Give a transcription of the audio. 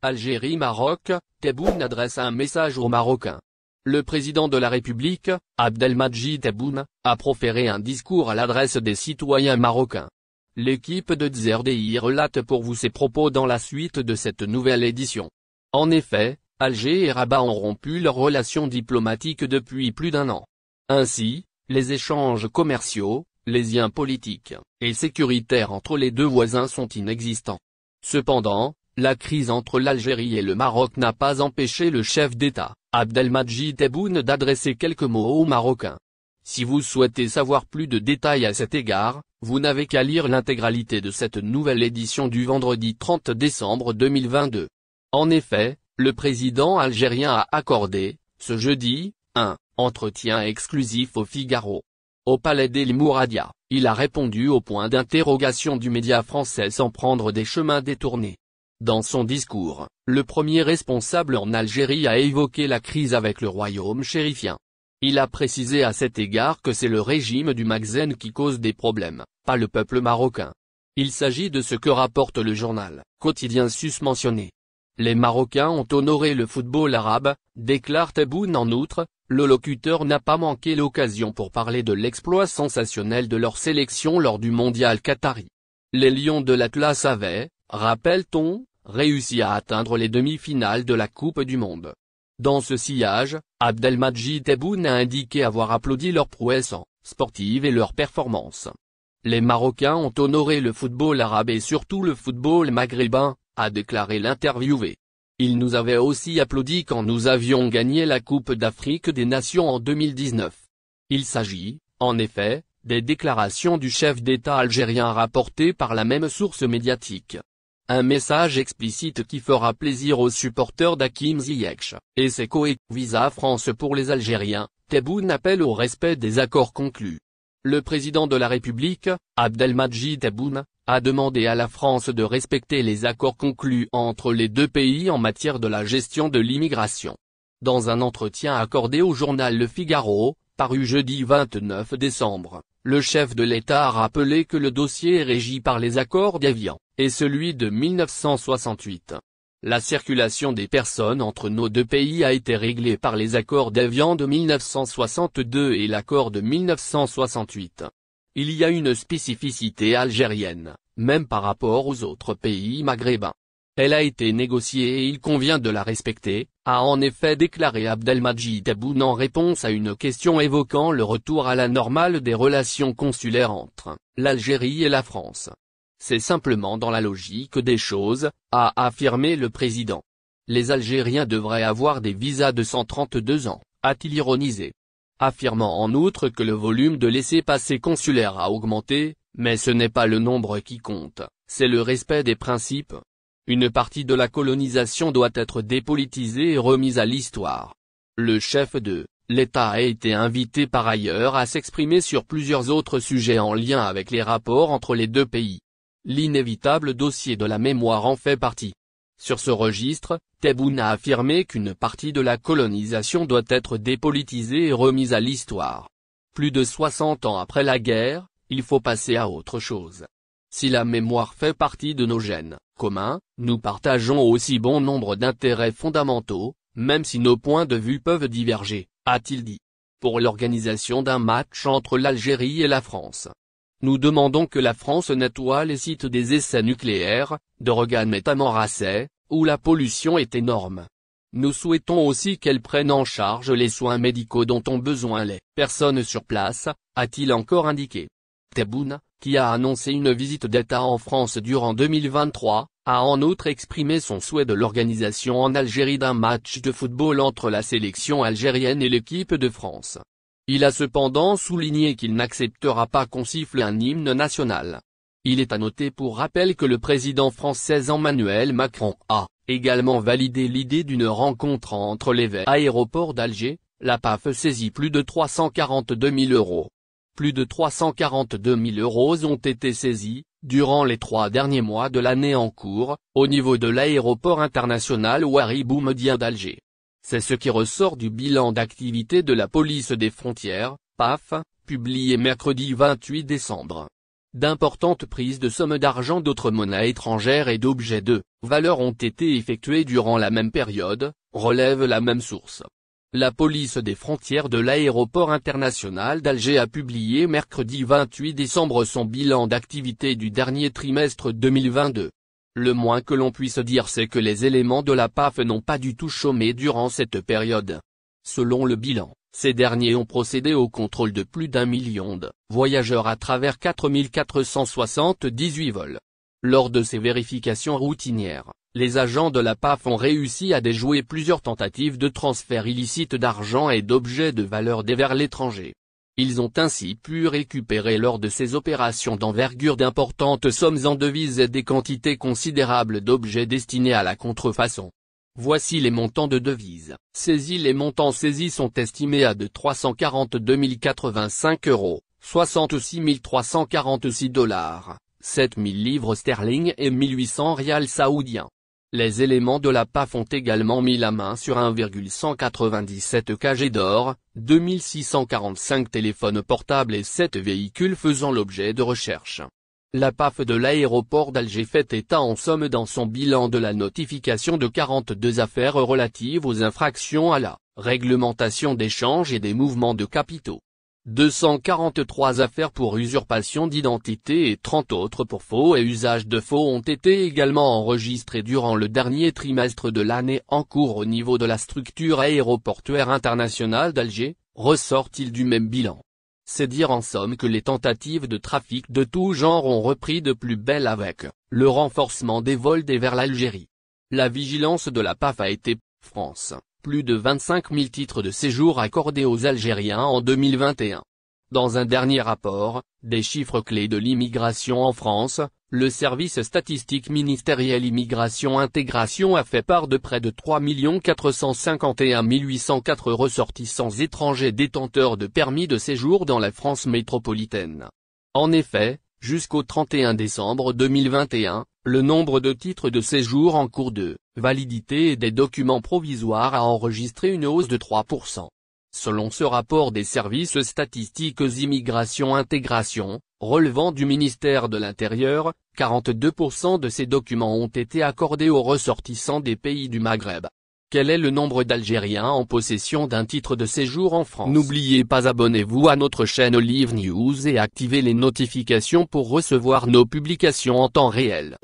Algérie-Maroc, Tebboune adresse un message aux Marocains. Le président de la République, Abdelmadjid Tebboune, a proféré un discours à l'adresse des citoyens marocains. L'équipe de ZRDI relate pour vous ses propos dans la suite de cette nouvelle édition. En effet, Alger et Rabat ont rompu leurs relations diplomatiques depuis plus d'un an. Ainsi, les échanges commerciaux, les liens politiques et sécuritaires entre les deux voisins sont inexistants. Cependant, la crise entre l'Algérie et le Maroc n'a pas empêché le chef d'État, Abdelmadjid Tebboune, d'adresser quelques mots aux Marocains. Si vous souhaitez savoir plus de détails à cet égard, vous n'avez qu'à lire l'intégralité de cette nouvelle édition du vendredi 30 décembre 2022. En effet, le président algérien a accordé, ce jeudi, un entretien exclusif au Figaro. Au palais d'El Mouradia, il a répondu aux points d'interrogation du média français sans prendre des chemins détournés. Dans son discours, le premier responsable en Algérie a évoqué la crise avec le royaume chérifien. Il a précisé à cet égard que c'est le régime du Makhzen qui cause des problèmes, pas le peuple marocain. Il s'agit de ce que rapporte le journal quotidien susmentionné. Les Marocains ont honoré le football arabe, déclare Tebboune. En outre, le locuteur n'a pas manqué l'occasion pour parler de l'exploit sensationnel de leur sélection lors du mondial qatari. Les Lions de l'Atlas avaient, rappelle-t-on, réussi à atteindre les demi-finales de la Coupe du Monde. Dans ce sillage, Abdelmadjid Tebboune a indiqué avoir applaudi leur prouesse sportive et leur performance. Les Marocains ont honoré le football arabe et surtout le football maghrébin, a déclaré l'interviewé. Ils nous avaient aussi applaudi quand nous avions gagné la Coupe d'Afrique des Nations en 2019. Il s'agit, en effet, des déclarations du chef d'État algérien rapportées par la même source médiatique. Un message explicite qui fera plaisir aux supporters d'Hakim Ziyech et ses coéquipiers. Visa France pour les Algériens, Tebboune appelle au respect des accords conclus. Le président de la République, Abdelmadjid Tebboune, a demandé à la France de respecter les accords conclus entre les deux pays en matière de la gestion de l'immigration. Dans un entretien accordé au journal Le Figaro, paru jeudi 29 décembre, le chef de l'État a rappelé que le dossier est régi par les accords d'Évian, et celui de 1968. La circulation des personnes entre nos deux pays a été réglée par les accords d'Évian de 1962 et l'accord de 1968. Il y a une spécificité algérienne, même par rapport aux autres pays maghrébins. Elle a été négociée et il convient de la respecter, a en effet déclaré Abdelmadjid Tebboune en réponse à une question évoquant le retour à la normale des relations consulaires entre l'Algérie et la France. C'est simplement dans la logique des choses, a affirmé le président. Les Algériens devraient avoir des visas de 132 ans, a-t-il ironisé. Affirmant en outre que le volume de laissez-passer consulaires a augmenté, mais ce n'est pas le nombre qui compte, c'est le respect des principes. Une partie de la colonisation doit être dépolitisée et remise à l'histoire. Le chef de l'État a été invité par ailleurs à s'exprimer sur plusieurs autres sujets en lien avec les rapports entre les deux pays. L'inévitable dossier de la mémoire en fait partie. Sur ce registre, Tebboune a affirmé qu'une partie de la colonisation doit être dépolitisée et remise à l'histoire. Plus de 60 ans après la guerre, il faut passer à autre chose. Si la mémoire fait partie de nos gènes communs, nous partageons aussi bon nombre d'intérêts fondamentaux, même si nos points de vue peuvent diverger, a-t-il dit. Pour l'organisation d'un match entre l'Algérie et la France. Nous demandons que la France nettoie les sites des essais nucléaires, de Regan et Tamanrasset, où la pollution est énorme. Nous souhaitons aussi qu'elle prenne en charge les soins médicaux dont ont besoin les personnes sur place, a-t-il encore indiqué. Tebboune, qui a annoncé une visite d'État en France durant 2023, a en outre exprimé son souhait de l'organisation en Algérie d'un match de football entre la sélection algérienne et l'équipe de France. Il a cependant souligné qu'il n'acceptera pas qu'on siffle un hymne national. Il est à noter pour rappel que le président français Emmanuel Macron a également validé l'idée d'une rencontre entre les aéroports d'Alger. La PAF saisit plus de 342 000 €. Plus de 342 000 € ont été saisis, durant les 3 derniers mois de l'année en cours, au niveau de l'aéroport international Ouari Boumediene d'Alger. C'est ce qui ressort du bilan d'activité de la police des frontières, PAF, publié mercredi 28 décembre. D'importantes prises de sommes d'argent d'autres monnaies étrangères et d'objets de valeur ont été effectuées durant la même période, relève la même source. La police des frontières de l'aéroport international d'Alger a publié mercredi 28 décembre son bilan d'activité du dernier trimestre 2022. Le moins que l'on puisse dire c'est que les éléments de la PAF n'ont pas du tout chômé durant cette période. Selon le bilan, ces derniers ont procédé au contrôle de plus d'1 million de voyageurs à travers 4478 vols. Lors de ces vérifications routinières, les agents de la PAF ont réussi à déjouer plusieurs tentatives de transfert illicite d'argent et d'objets de valeur vers l'étranger. Ils ont ainsi pu récupérer lors de ces opérations d'envergure d'importantes sommes en devises et des quantités considérables d'objets destinés à la contrefaçon. Voici les montants de devises saisis. Les montants saisis sont estimés à de 342 085 €, 66 346 $, 7 000 livres sterling et 1800 rials saoudiens. Les éléments de la PAF ont également mis la main sur 1,197 kg d'or, 2645 téléphones portables et 7 véhicules faisant l'objet de recherches. La PAF de l'aéroport d'Alger fait état en somme dans son bilan de la notification de 42 affaires relatives aux infractions à la réglementation d'échange et des mouvements de capitaux. 243 affaires pour usurpation d'identité et 30 autres pour faux et usage de faux ont été également enregistrées durant le dernier trimestre de l'année en cours au niveau de la structure aéroportuaire internationale d'Alger, ressort-il du même bilan. C'est dire en somme que les tentatives de trafic de tout genre ont repris de plus belle avec le renforcement des vols vers l'Algérie. La vigilance de la PAF a été France. Plus de 25 000 titres de séjour accordés aux Algériens en 2021. Dans un dernier rapport, des chiffres clés de l'immigration en France, le service statistique ministériel Immigration-Intégration a fait part de près de 3 451 804 ressortissants étrangers détenteurs de permis de séjour dans la France métropolitaine. En effet, jusqu'au 31 décembre 2021, le nombre de titres de séjour en cours de validité et des documents provisoires a enregistré une hausse de 3%. Selon ce rapport des services statistiques Immigration-Intégration, relevant du ministère de l'Intérieur, 42% de ces documents ont été accordés aux ressortissants des pays du Maghreb. Quel est le nombre d'Algériens en possession d'un titre de séjour en France? N'oubliez pas abonnez-vous à notre chaîne Olive News et activez les notifications pour recevoir nos publications en temps réel.